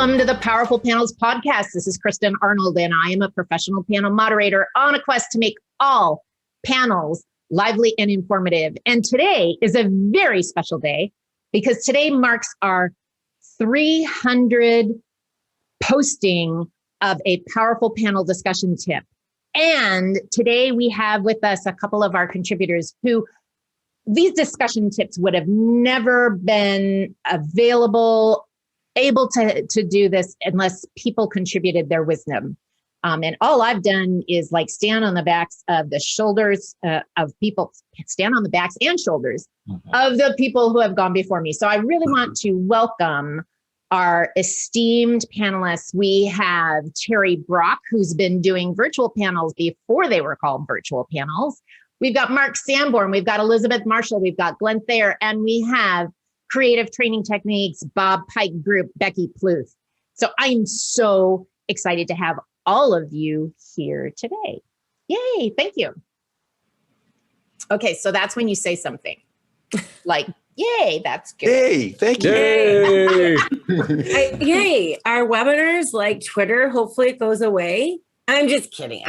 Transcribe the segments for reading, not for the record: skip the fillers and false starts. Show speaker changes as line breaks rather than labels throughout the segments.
Welcome to the Powerful Panels podcast. This is Kristin Arnold, and I am a professional panel moderator on a quest to make all panels lively and informative. And today is a very special day because today marks our 300 posting of a powerful panel discussion tip. And today we have with us a couple of our contributors who these discussion tips would have never been able to do this unless people contributed their wisdom. And all I've done is like stand on the backs of the shoulders of people, stand on the backs and shoulders of the people who have gone before me. So I really want to welcome our esteemed panelists. We have Terry Brock, who's been doing virtual panels before they were called virtual panels. We've got Mark Sanborn, we've got Elizabeth Marshall, we've got Glenn Thayer, and we have Creative Training Techniques, Bob Pike Group, Becky Pluth. So I'm so excited to have all of you here today. Yay, thank you. Okay, so that's when you say something like, yay, that's good.
Yay, thank you.
Yay. Yay, our webinars like Twitter, hopefully it goes away. I'm just kidding.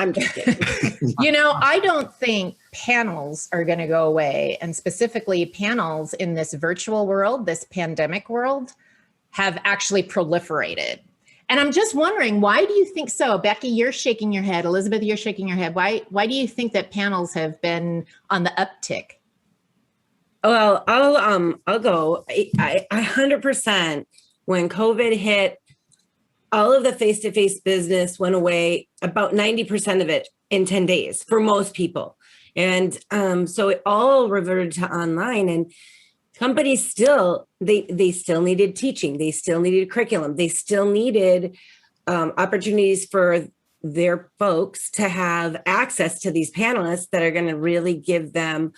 You know, I don't think panels are going to go away. And specifically panels in this virtual world, this pandemic world, have actually proliferated. And I'm just wondering, why do you think so? Becky, you're shaking your head. Elizabeth, you're shaking your head. Why do you think that panels have been on the uptick?
Well, I'll go. I 100% when COVID hit, all of the face-to-face business went away, about 90% of it in 10 days for most people. And so it all reverted to online, and companies still, they still needed teaching. They still needed curriculum. They still needed opportunities for their folks to have access to these panelists that are going to really give them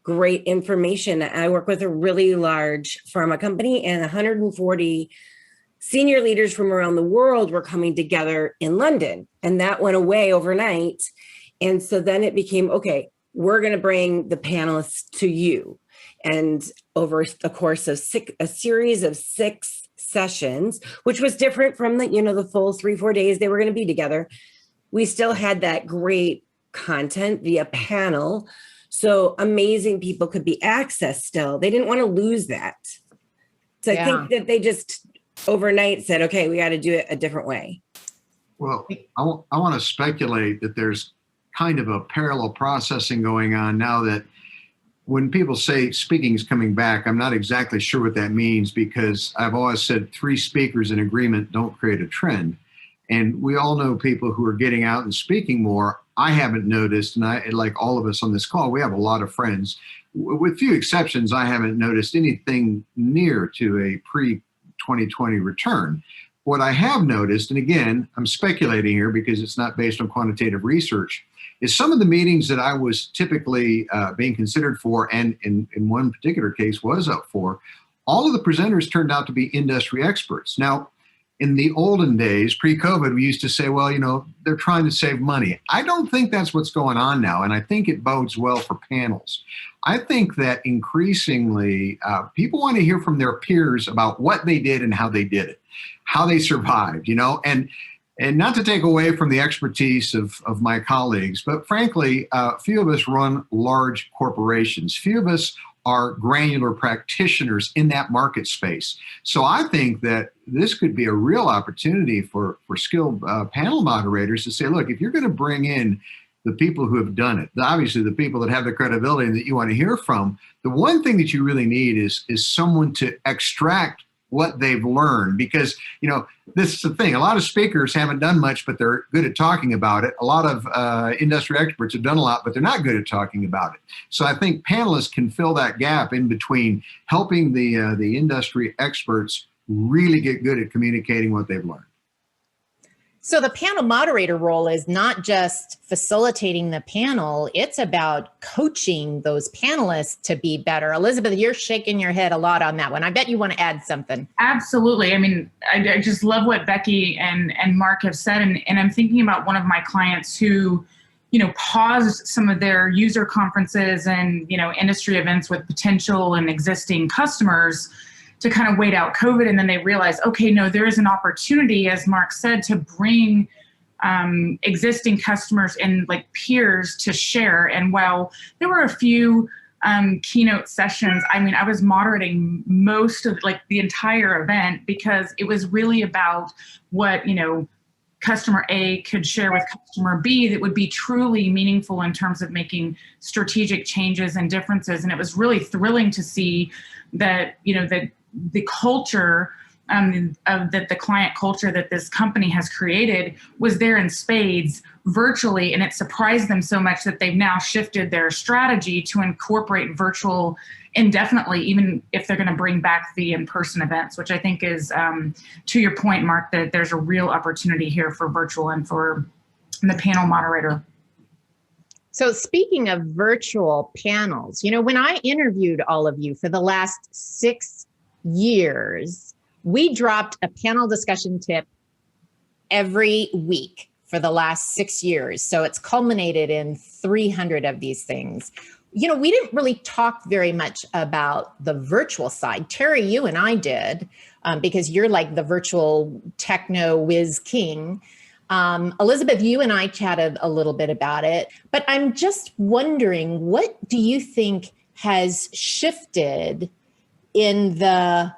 great information. I work with a really large pharma company, and 140 senior leaders from around the world were coming together in London, and that went away overnight. And so then it became, okay, we're going to bring the panelists to you. And over the course of a series of 6 sessions, which was different from the full 3-4 days they were going to be together, we still had that great content via panel. So amazing people could be accessed still. They didn't want to lose that. So I think that they just overnight said, okay, we got to do it a different way.
Well, I want to speculate that there's kind of a parallel processing going on now, that when people say speaking is coming back, I'm not exactly sure what that means, because I've always said 3 speakers in agreement don't create a trend. And we all know people who are getting out and speaking more. I haven't noticed, and I, like all of us on this call, we have a lot of friends. With few exceptions, I haven't noticed anything near to a pre-2020 return. What I have noticed, and again, I'm speculating here because it's not based on quantitative research, is some of the meetings that I was typically being considered for, and in one particular case was up for, all of the presenters turned out to be industry experts. Now, in the olden days, pre-COVID, we used to say, well, they're trying to save money. I don't think that's what's going on now, and I think it bodes well for panels. I think that increasingly people want to hear from their peers about what they did and how they did it, how they survived, and not to take away from the expertise of my colleagues, but frankly, few of us run large corporations. Few of us are granular practitioners in that market space. So I think that this could be a real opportunity for skilled panel moderators to say, look, if you're going to bring in the people who have done it, obviously the people that have the credibility that you want to hear from, the one thing that you really need is someone to extract what they've learned, because this is the thing. A lot of speakers haven't done much, but they're good at talking about it. A lot of industry experts have done a lot, but they're not good at talking about it. So I think panelists can fill that gap in between, helping the industry experts really get good at communicating what they've learned.
So the panel moderator role is not just facilitating the panel, it's about coaching those panelists to be better. Elizabeth, you're shaking your head a lot on that one. I bet you want to add something.
Absolutely. I mean, I just love what Becky and Mark have said. And I'm thinking about one of my clients who, paused some of their user conferences and, industry events with potential and existing customers to kind of wait out COVID. And then they realized, okay, no, there is an opportunity, as Mark said, to bring existing customers and like peers to share. And while there were a few keynote sessions, I mean, I was moderating most of like the entire event, because it was really about what, you know, customer A could share with customer B that would be truly meaningful in terms of making strategic changes and differences. And it was really thrilling to see that, you know, that the culture that the client culture that this company has created was there in spades virtually. And it surprised them so much that they've now shifted their strategy to incorporate virtual indefinitely, even if they're going to bring back the in-person events, which I think is, to your point, Mark, that there's a real opportunity here for virtual and for the panel moderator.
So speaking of virtual panels, you know, when I interviewed all of you for the last 6 years, we dropped a panel discussion tip every week for the last 6 years. So it's culminated in 300 of these things. You know, we didn't really talk very much about the virtual side. Terry, you and I did, because you're like the virtual techno whiz king. Elizabeth, you and I chatted a little bit about it, but I'm just wondering, what do you think has shifted in the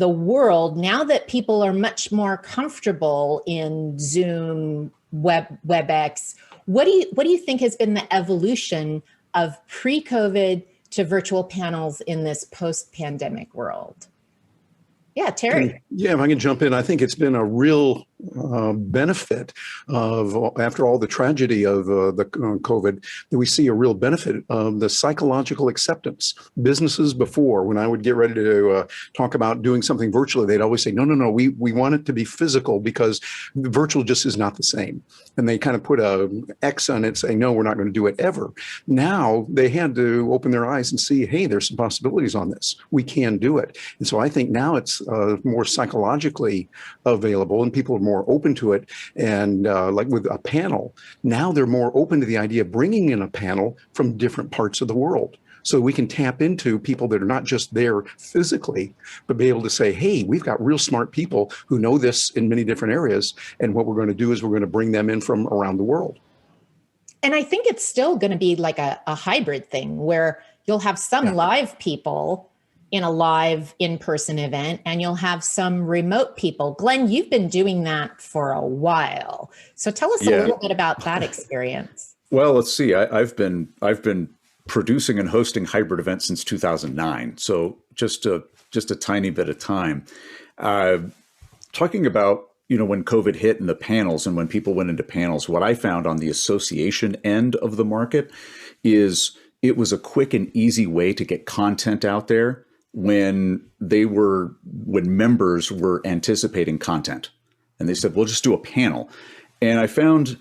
world now that people are much more comfortable in Zoom, WebEx? What do you think has been the evolution of pre-COVID to virtual panels in this post-pandemic world? Yeah, Terry.
Yeah, if I can jump in, I think it's been a real benefit of, after all the tragedy of the COVID, that we see a real benefit of the psychological acceptance. Businesses before, when I would get ready to talk about doing something virtually, they'd always say, no, we want it to be physical because virtual just is not the same. And they kind of put a X on it, saying, no, we're not going to do it ever. Now they had to open their eyes and see, hey, there's some possibilities on this. We can do it. And so I think now it's more psychologically available and people are more open to it. And like with a panel, now they're more open to the idea of bringing in a panel from different parts of the world. So we can tap into people that are not just there physically, but be able to say, hey, we've got real smart people who know this in many different areas. And what we're going to do is we're going to bring them in from around the world.
And I think it's still going to be like a hybrid thing where you'll have some live people in a live in-person event, and you'll have some remote people. Glenn, you've been doing that for a while. So tell us a little bit about that experience.
Well, let's see. I've been producing and hosting hybrid events since 2009. So just a tiny bit of time. Talking about, you know, when COVID hit and the panels and when people went into panels, what I found on the association end of the market is it was a quick and easy way to get content out there when members were anticipating content. And they said, we'll just do a panel. And I found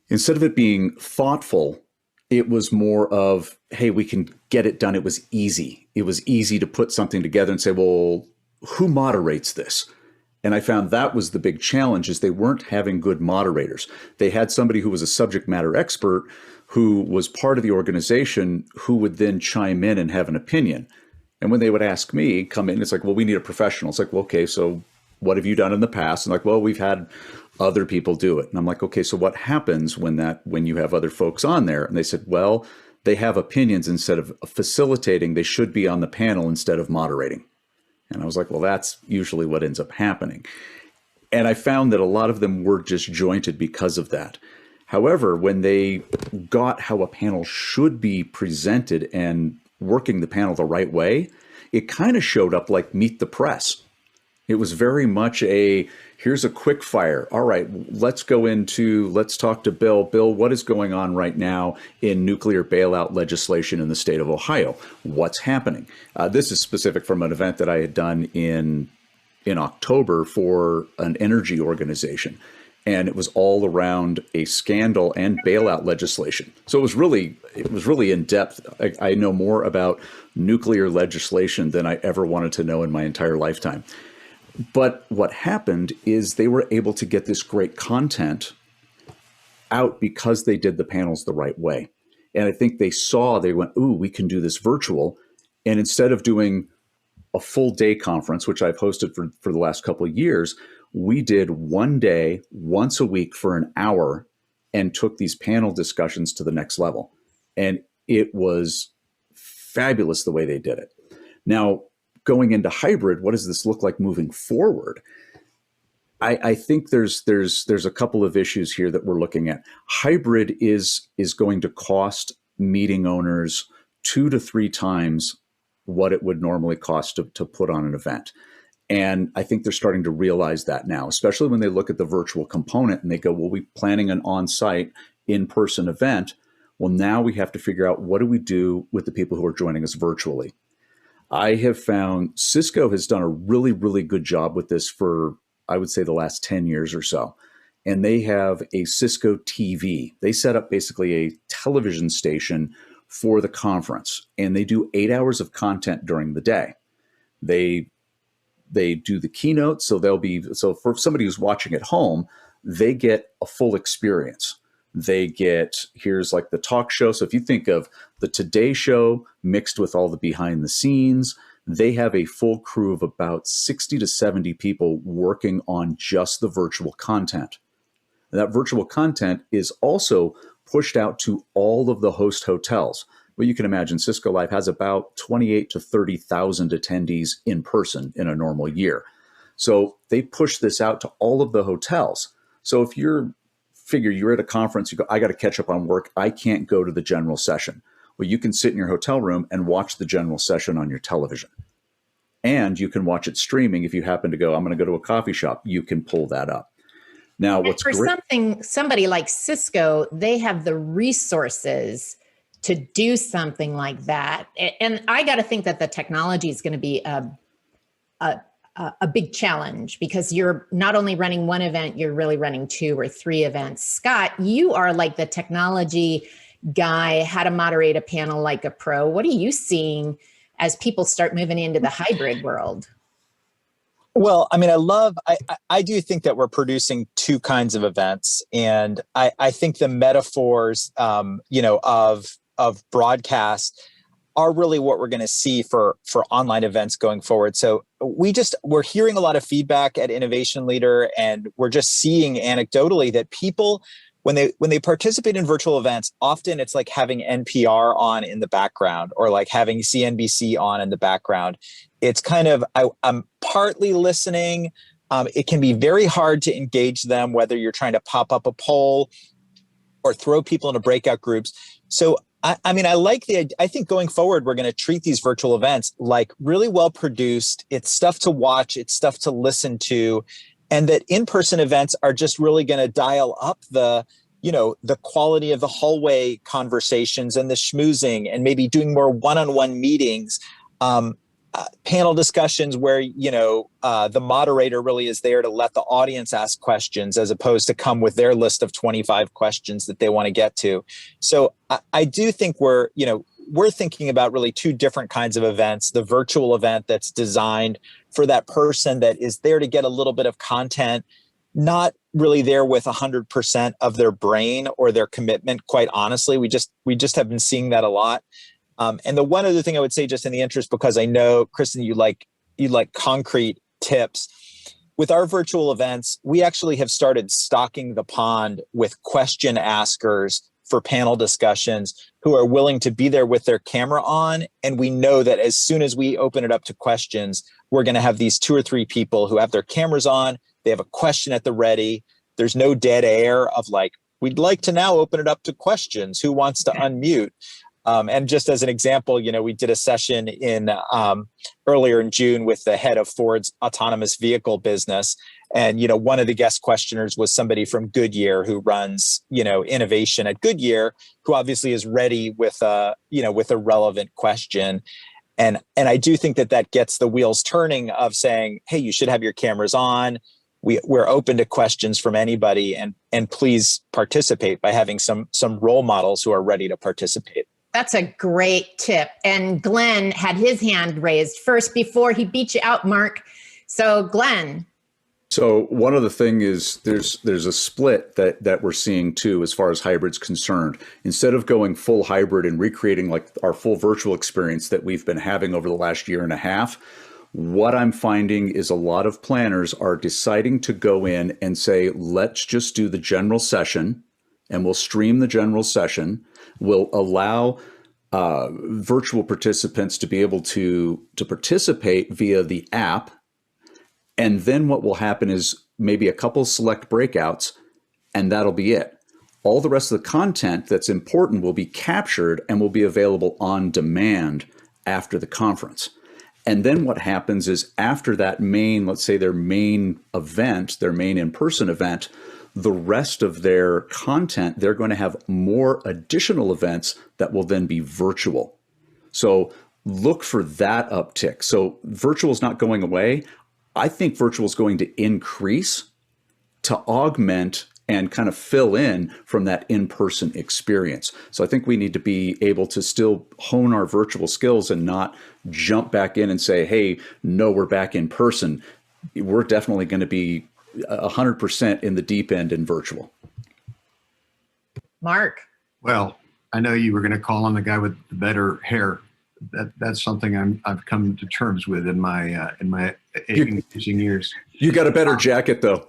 instead of it being thoughtful, it was more of, hey, we can get it done. It was easy. It was easy to put something together and say, well, who moderates this? And I found that was the big challenge, is they weren't having good moderators. They had somebody who was a subject matter expert who was part of the organization who would then chime in and have an opinion. And when they would ask me, come in, it's like, well, we need a professional. It's like, well, okay, so what have you done in the past? And like, well, we've had other people do it. And I'm like, okay, so what happens when you have other folks on there? And they said, well, they have opinions. Instead of facilitating, they should be on the panel instead of moderating. And I was like, well, that's usually what ends up happening. And I found that a lot of them were disjointed because of that. However, when they got how a panel should be presented and working the panel the right way, it kind of showed up like Meet the Press. It was very much here's a quick fire. All right, let's talk to Bill. Bill, what is going on right now in nuclear bailout legislation in the state of Ohio? What's happening? This is specific from an event that I had done in October for an energy organization. And it was all around a scandal and bailout legislation. So it was really in depth. I know more about nuclear legislation than I ever wanted to know in my entire lifetime. But what happened is they were able to get this great content out because they did the panels the right way. And I think they went, ooh, we can do this virtual. And instead of doing a full day conference, which I've hosted for the last couple of years, we did one day, once a week for an hour, and took these panel discussions to the next level. And it was fabulous the way they did it. Now, going into hybrid, what does this look like moving forward? I think there's a couple of issues here that we're looking at. Hybrid is going to cost meeting owners 2 to 3 times what it would normally cost to put on an event. And I think they're starting to realize that now, especially when they look at the virtual component and they go, well, we're planning an on-site in-person event. Well, now we have to figure out, what do we do with the people who are joining us virtually? I have found Cisco has done a really, really good job with this for, I would say, the last 10 years or so. And they have a Cisco TV. They set up basically a television station for the conference, and they do 8 hours of content during the day. They do the keynote, so for somebody who's watching at home, they get a full experience. They get, here's like the talk show. So if you think of the Today Show mixed with all the behind the scenes, they have a full crew of about 60 to 70 people working on just the virtual content. And that virtual content is also pushed out to all of the host hotels. Well, you can imagine Cisco Live has about 28 to 30,000 attendees in person in a normal year. So they push this out to all of the hotels. So if you're at a conference, you go, I got to catch up on work, I can't go to the general session. Well, you can sit in your hotel room and watch the general session on your television. And you can watch it streaming. If you happen to go, I'm going to go to a coffee shop, you can pull that up. Now,
and for somebody like Cisco, they have the resources to do something like that. And I got to think that the technology is going to be a big challenge, because you're not only running one event, you're really running 2 or 3 events. Scott, you are like the technology guy, how to moderate a panel like a pro. What are you seeing as people start moving into the hybrid world?
Well, I mean, I do think that we're producing 2 kinds of events. And I think the metaphors, of broadcast are really what we're going to see for online events going forward. So we're hearing a lot of feedback at Innovation Leader, and we're just seeing anecdotally that people, when they participate in virtual events, often it's like having NPR on in the background, or like having CNBC on in the background. It's kind of, I'm partly listening. It can be very hard to engage them, whether you're trying to pop up a poll or throw people into breakout groups. So I think going forward, we're going to treat these virtual events like really well produced. It's stuff to watch. It's stuff to listen to. And that in-person events are just really going to dial up the quality of the hallway conversations and the schmoozing, and maybe doing more one-on-one meetings, panel discussions where, the moderator really is there to let the audience ask questions, as opposed to come with their list of 25 questions that they want to get to. So I do think we're thinking about really 2 different kinds of events: the virtual event that's designed for that person that is there to get a little bit of content, not really there with 100% of their brain or their commitment. Quite honestly, we just have been seeing that a lot. And the one other thing I would say, just in the interest, because I know, Kristin, you like concrete tips. With our virtual events, we actually have started stocking the pond with question askers for panel discussions who are willing to be there with their camera on. And we know that as soon as we open it up to questions, we're going to have these 2 or 3 people who have their cameras on. They have a question at the ready. There's no dead air of like, we'd like to now open it up to questions. Who wants to unmute? And just as an example, we did a session earlier in June with the head of Ford's autonomous vehicle business. And, one of the guest questioners was somebody from Goodyear who runs, innovation at Goodyear, who obviously is ready with a relevant question. And I do think that gets the wheels turning of saying, hey, you should have your cameras on. We're open to questions from anybody, and please participate by having some role models who are ready to participate.
That's a great tip. And Glenn had his hand raised first before he beat you out, Mark. So Glenn.
So one of the things is there's a split that we're seeing too, as far as hybrid's concerned. Instead of going full hybrid and recreating like our full virtual experience that we've been having over the last year and a half, What I'm finding is a lot of planners are deciding to go in and say, let's just do the general session, and we'll stream the general session. We'll allow virtual participants to be able to participate via the app. And then what will happen is maybe a couple select breakouts, and that'll be it. All the rest of the content that's important will be captured and will be available on demand after the conference. And then what happens is after that main, let's say their main event, their main in-person event, the rest of their content, they're going to have more additional events that will then be virtual. So look for that uptick. So virtual is not going away. I think virtual is going to increase to augment and kind of fill in from that in-person experience. So I think we need to be able to still hone our virtual skills and not jump back in and say, hey, no, we're back in person. We're definitely going to be 100% in the deep end in virtual.
Mark.
Well, I know you were going to call on the guy with the better hair. That's something I've come to terms with in my aging years.
You got a better jacket, though.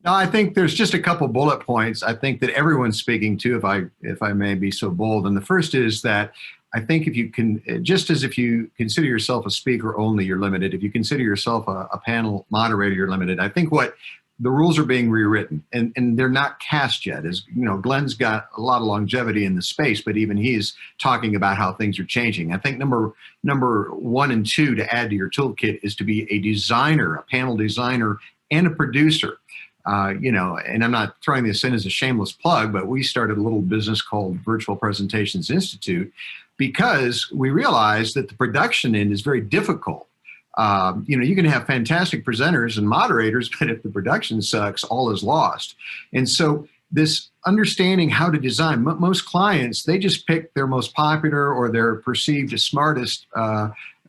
No, I think there's just a couple bullet points I think that everyone's speaking to, if I may be so bold. And the first is that I think if you can, just as if you consider yourself a speaker only, you're limited. If you consider yourself a panel moderator, you're limited. I think what the rules are being rewritten, and they're not cast yet. As you know, Glenn's got a lot of longevity in the space, but even he's talking about how things are changing. I think number 1 and 2 to add to your toolkit is to be a designer, a panel designer, and a producer. And I'm not throwing this in as a shameless plug, but we started a little business called Virtual Presentations Institute because we realized that the production end is very difficult. You can have fantastic presenters and moderators, but if the production sucks, all is lost. And so this understanding how to design, most clients, they just pick their most popular or their perceived smartest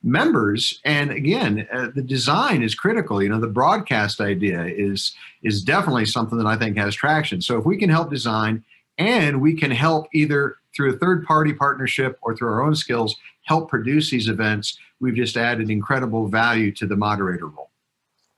members. And again, the design is critical. The broadcast idea is definitely something that I think has traction. So if we can help design and we can help either through a third-party partnership or through our own skills, help produce these events, we've just added incredible value to the moderator role.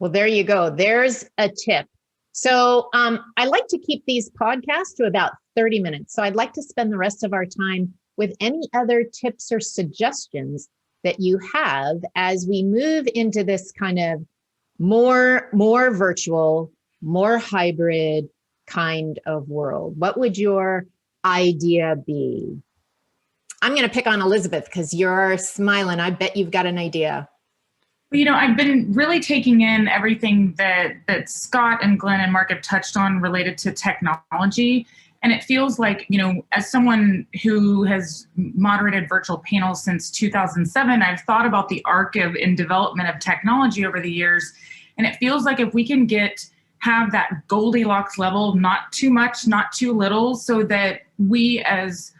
Well, there you go. There's a tip. So I like to keep these podcasts to about 30 minutes. So I'd like to spend the rest of our time with any other tips or suggestions that you have as we move into this kind of more virtual, more hybrid kind of world. What would your idea be? I'm going to pick on Elizabeth because you're smiling. I bet you've got an idea.
Well, I've been really taking in everything that Scott and Glenn and Mark have touched on related to technology. And it feels like, as someone who has moderated virtual panels since 2007, I've thought about the arc in development of technology over the years. And it feels like if we can have that Goldilocks level, not too much, not too little, so that we as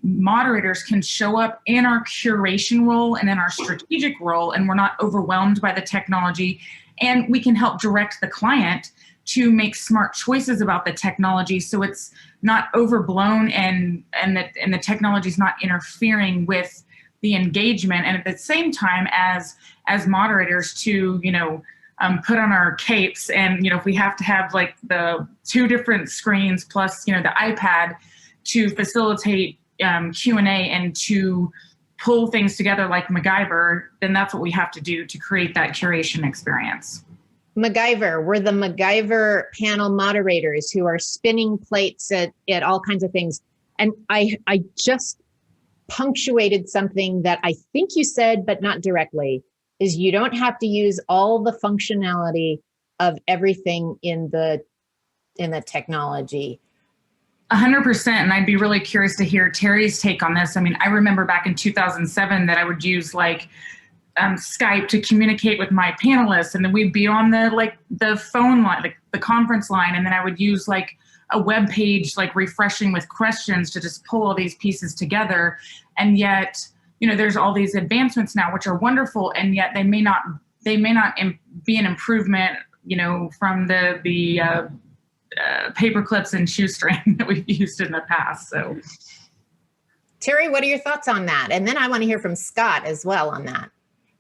moderators can show up in our curation role and in our strategic role, and we're not overwhelmed by the technology, and we can help direct the client to make smart choices about the technology, so it's not overblown and the technology is not interfering with the engagement, and at the same time as moderators to put on our capes, and if we have to have like the 2 different screens plus the iPad to facilitate Q&A and to pull things together like MacGyver, then that's what we have to do to create that curation experience.
MacGyver, we're the MacGyver panel moderators who are spinning plates at all kinds of things. And I just punctuated something that I think you said, but not directly, is you don't have to use all the functionality of everything in the technology.
100%. And I'd be really curious to hear Terry's take on this. I mean, I remember back in 2007 that I would use Skype to communicate with my panelists, and then we'd be on the phone line, the conference line, and then I would use a web page refreshing with questions to just pull all these pieces together. And yet, there's all these advancements now which are wonderful, and yet they may not be an improvement, from the paper clips and shoestring that we've used in the past. So,
Terry, what are your thoughts on that? And then I want to hear from Scott as well on that.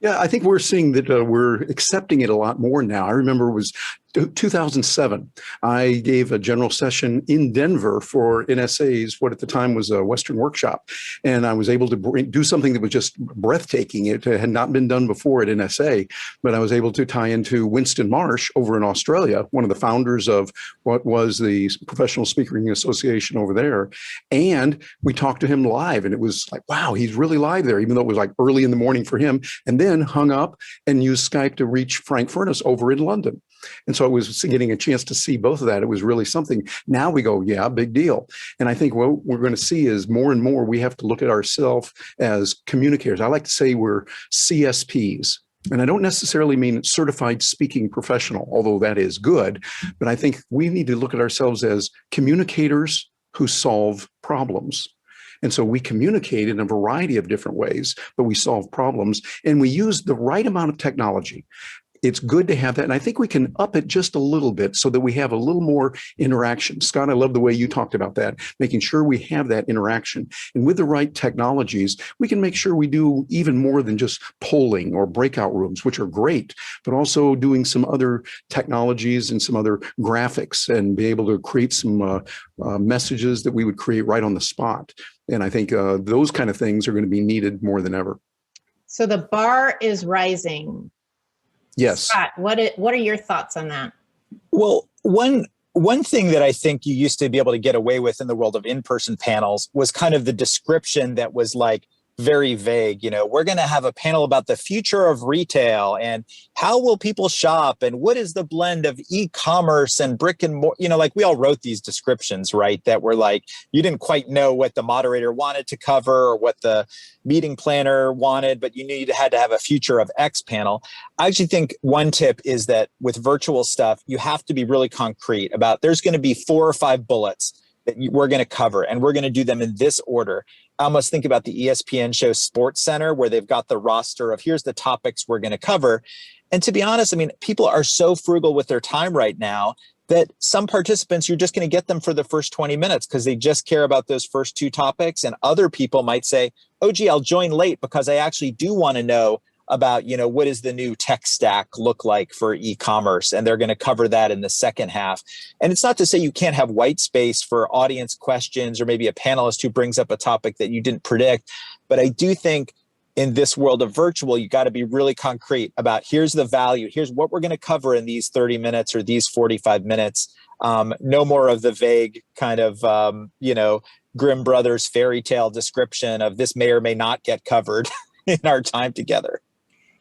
Yeah, I think we're seeing that we're accepting it a lot more now. I remember it was 2007. I gave a general session in Denver for NSA's, what at the time was a Western workshop. And I was able to do something that was just breathtaking. It had not been done before at NSA, but I was able to tie into Winston Marsh over in Australia, one of the founders of what was the Professional Speaking Association over there. And we talked to him live, and it was like, wow, he's really live there, even though it was like early in the morning for him. And then hung up and used Skype to reach Frank Furness over in London. And so it was getting a chance to see both of that. It was really something. Now we go, yeah, big deal. And I think what we're going to see is more and more we have to look at ourselves as communicators. I like to say we're CSPs. And I don't necessarily mean certified speaking professional, although that is good. But I think we need to look at ourselves as communicators who solve problems. And so we communicate in a variety of different ways, but we solve problems and we use the right amount of technology. It's good to have that. And I think we can up it just a little bit so that we have a little more interaction. Scott, I love the way you talked about that, making sure we have that interaction. And with the right technologies, we can make sure we do even more than just polling or breakout rooms, which are great, but also doing some other technologies and some other graphics and be able to create some messages that we would create right on the spot. And I think those kind of things are going to be needed more than ever.
So the bar is rising.
Yes.
Scott, what are your thoughts on that?
Well, one thing that I think you used to be able to get away with in the world of in-person panels was kind of the description that was like very vague. You know, we're going to have a panel about the future of retail and how will people shop and what is the blend of e-commerce and brick and mortar. You know, like we all wrote these descriptions, right? That were like, you didn't quite know what the moderator wanted to cover or what the meeting planner wanted, but you knew you had to have a future of X panel. I actually think one tip is that with virtual stuff, you have to be really concrete about there's going to be 4 or 5 bullets that we're going to cover, and we're going to do them in this order. I almost think about the ESPN show Sports Center, where they've got the roster of here's the topics we're going to cover. And to be honest, I mean, people are so frugal with their time right now that some participants, you're just going to get them for the first 20 minutes because they just care about those first 2 topics. And other people might say, oh, gee, I'll join late because I actually do want to know about, you know, what does the new tech stack look like for e-commerce? And they're going to cover that in the second half. And it's not to say you can't have white space for audience questions or maybe a panelist who brings up a topic that you didn't predict. But I do think in this world of virtual, you got to be really concrete about here's the value, here's what we're going to cover in these 30 minutes or these 45 minutes. No more of the vague kind of, you know, Grimm Brothers fairy tale description of this may or may not get covered in our time together.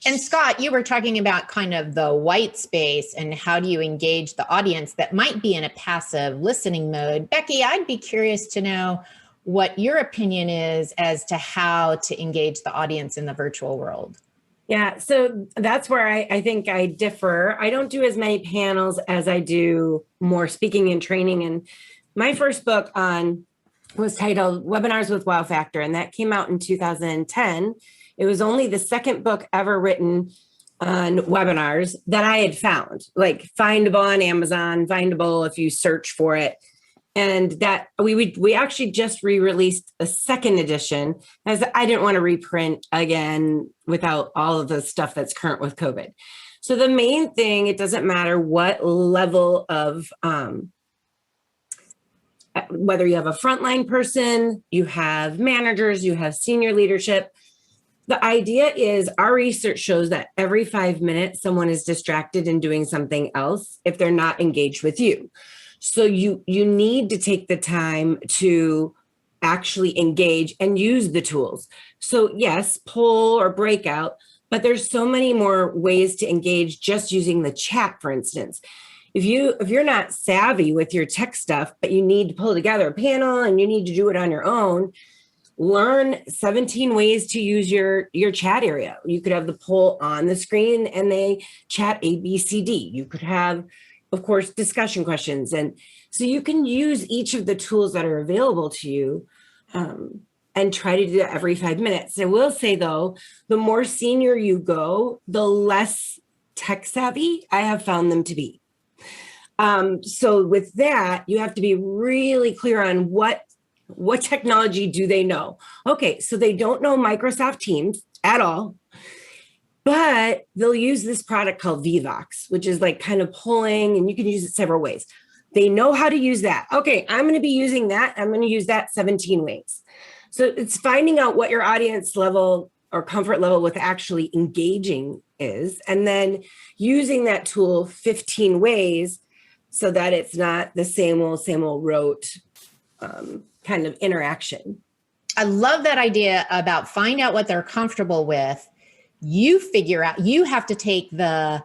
And Scott, you were talking about kind of the white space and how do you engage the audience that might be in a passive listening mode. Becky, I'd be curious to know what your opinion is as to how to engage the audience in the virtual world.
Yeah, so that's where I think I differ. I don't do as many panels as I do more speaking and training. And my first book was titled Webinars with Wow Factor, and that came out in 2010. It was only the second book ever written on webinars that I had found, like findable on Amazon, findable if you search for it. And that we actually just re-released a second edition, as I didn't want to reprint again without all of the stuff that's current with COVID. So the main thing, it doesn't matter what level of, whether you have a frontline person, you have managers, you have senior leadership. The idea is our research shows that every 5 minutes, someone is distracted and doing something else if they're not engaged with you. So you need to take the time to actually engage and use the tools. So yes, poll or breakout, but there's so many more ways to engage just using the chat, for instance. If you're not savvy with your tech stuff, but you need to pull together a panel and you need to do it on your own, learn 17 ways to use your chat area. You could have the poll on the screen and they chat A, B, C, D. You could have, of course, discussion questions. And so you can use each of the tools that are available to you and try to do that every 5 minutes. I will say, though, the more senior you go, the less tech savvy I have found them to be. So with that, you have to be really clear on what technology do they know? Okay, so they don't know Microsoft Teams at all. But they'll use this product called Vivox, which is like kind of pulling, and you can use it several ways. They know how to use that. Okay, I'm going to be using that. I'm going to use that 17 ways. So it's finding out what your audience level or comfort level with actually engaging is, and then using that tool 15 ways so that it's not the same old rote kind of interaction.
I love that idea about find out what they're comfortable with. You figure out, you have to take the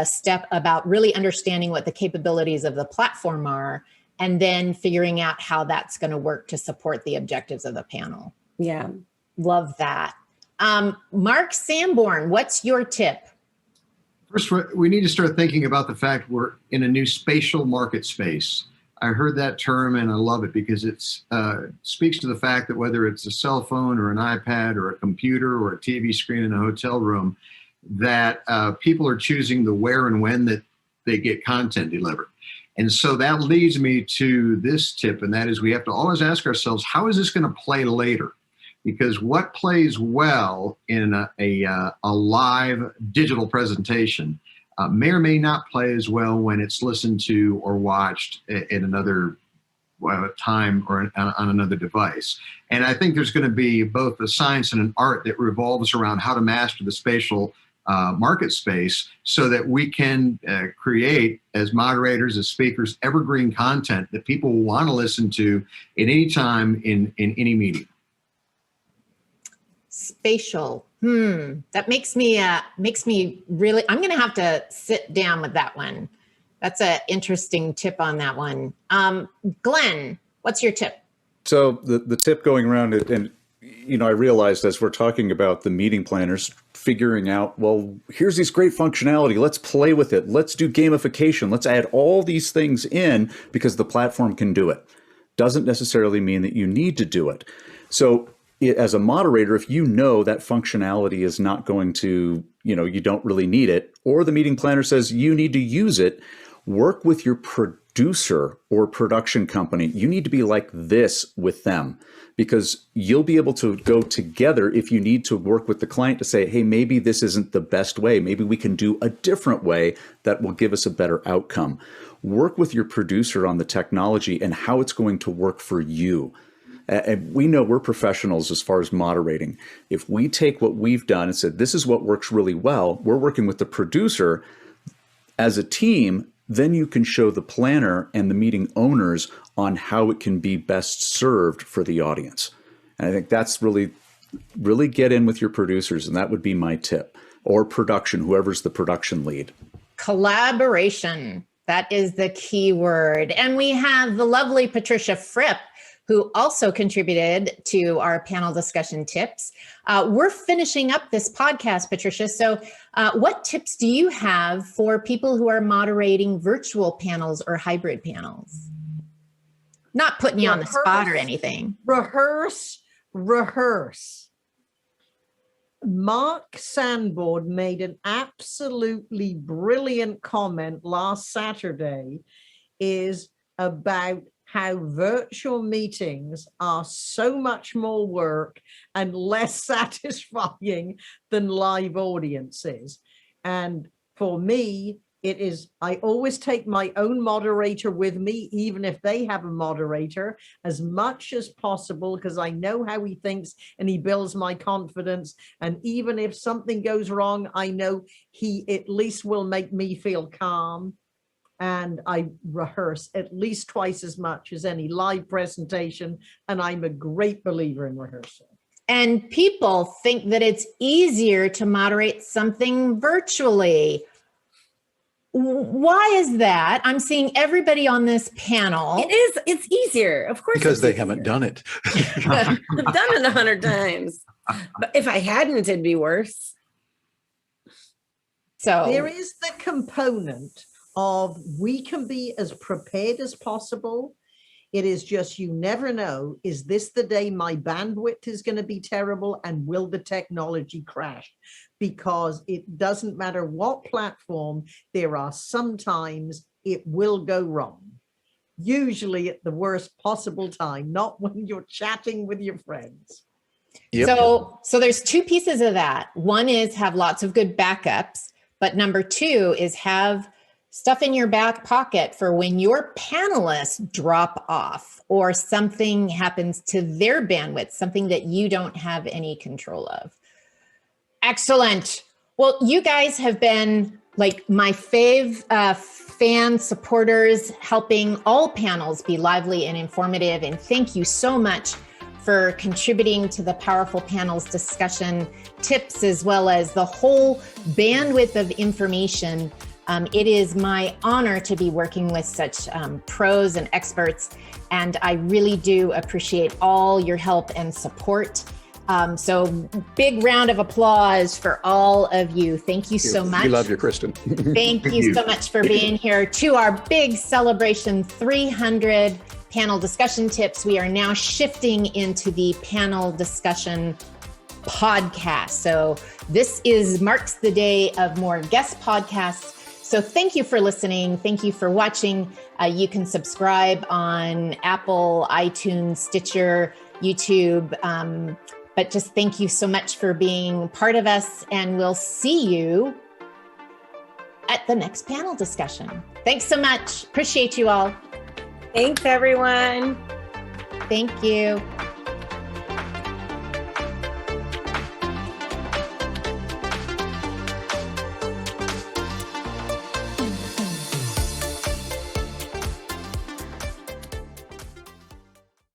step about really understanding what the capabilities of the platform are, and then figuring out how that's going to work to support the objectives of the panel.
Yeah.
Love that. Mark Sanborn, what's your tip?
First, we need to start thinking about the fact we're in a new spatial market space. I heard that term and I love it because it speaks to the fact that whether it's a cell phone or an iPad or a computer or a TV screen in a hotel room, that people are choosing the where and when that they get content delivered. And so that leads me to this tip, and that is we have to always ask ourselves, how is this going to play later? Because what plays well in a live digital presentation may or may not play as well when it's listened to or watched at another time or on another device. And I think there's going to be both a science and an art that revolves around how to master the spatial market space so that we can create, as moderators, as speakers, evergreen content that people will want to listen to at any time in any medium.
Spatial. That makes me really, I'm going to have to sit down with that one. That's an interesting tip on that one. Glenn, what's your tip?
So the tip going around, and I realized as we're talking about the meeting planners, figuring out, well, here's this great functionality. Let's play with it. Let's do gamification. Let's add all these things in because the platform can do it. Doesn't necessarily mean that you need to do it. So as a moderator, if you know that functionality is not going to, you don't really need it, or the meeting planner says you need to use it, work with your producer or production company. You need to be like this with them, because you'll be able to go together if you need to work with the client to say, hey, maybe this isn't the best way. Maybe we can do a different way that will give us a better outcome. Work with your producer on the technology and how it's going to work for you. And we know we're professionals as far as moderating. If we take what we've done and said, this is what works really well, we're working with the producer as a team, then you can show the planner and the meeting owners on how it can be best served for the audience. And I think that's really get in with your producers. And that would be my tip, or production, whoever's the production lead.
Collaboration. That is the key word. And we have the lovely Patricia Fripp, who also contributed to our panel discussion tips. We're finishing up this podcast, Patricia. So what tips do you have for people who are moderating virtual panels or hybrid panels? Not putting you on the spot or anything.
Rehearse. Mark Sanborn made an absolutely brilliant comment last Saturday is about how virtual meetings are so much more work and less satisfying than live audiences. And for me, it is, I always take my own moderator with me, even if they have a moderator, as much as possible, because I know how he thinks and he builds my confidence. And even if something goes wrong, I know he at least will make me feel calm. And I rehearse at least twice as much as any live presentation. And I'm a great believer in rehearsal.
And people think that it's easier to moderate something virtually. Why is that? I'm seeing everybody on this panel.
It's easier, of course.
Because they haven't done it.
I've done it 100 times. But if I hadn't, it'd be worse.
So
there is the component of we can be as prepared as possible. It is just, you never know, is this the day my bandwidth is going to be terrible and will the technology crash? Because it doesn't matter what platform, there are sometimes it will go wrong. Usually at the worst possible time, not when you're chatting with your friends.
Yep.
So there's two pieces of that. One is have lots of good backups, but number two is have stuff in your back pocket for when your panelists drop off or something happens to their bandwidth, something that you don't have any control of. Excellent. Well, you guys have been like my fan supporters, helping all panels be lively and informative. And thank you so much for contributing to the Powerful Panels discussion tips, as well as the whole bandwidth of information. It is my honor to be working with such pros and experts, and I really do appreciate all your help and support. So big round of applause for all of you. Thank you so much.
We love you, Kristin.
Thank you so much for being here to our big celebration 300 panel discussion tips. We are now shifting into the panel discussion podcast. So this marks the day of more guest podcasts. So thank you for listening. Thank you for watching. You can subscribe on Apple, iTunes, Stitcher, YouTube. But just thank you so much for being part of us, and we'll see you at the next panel discussion. Thanks so much. Appreciate you all.
Thanks, everyone.
Thank you.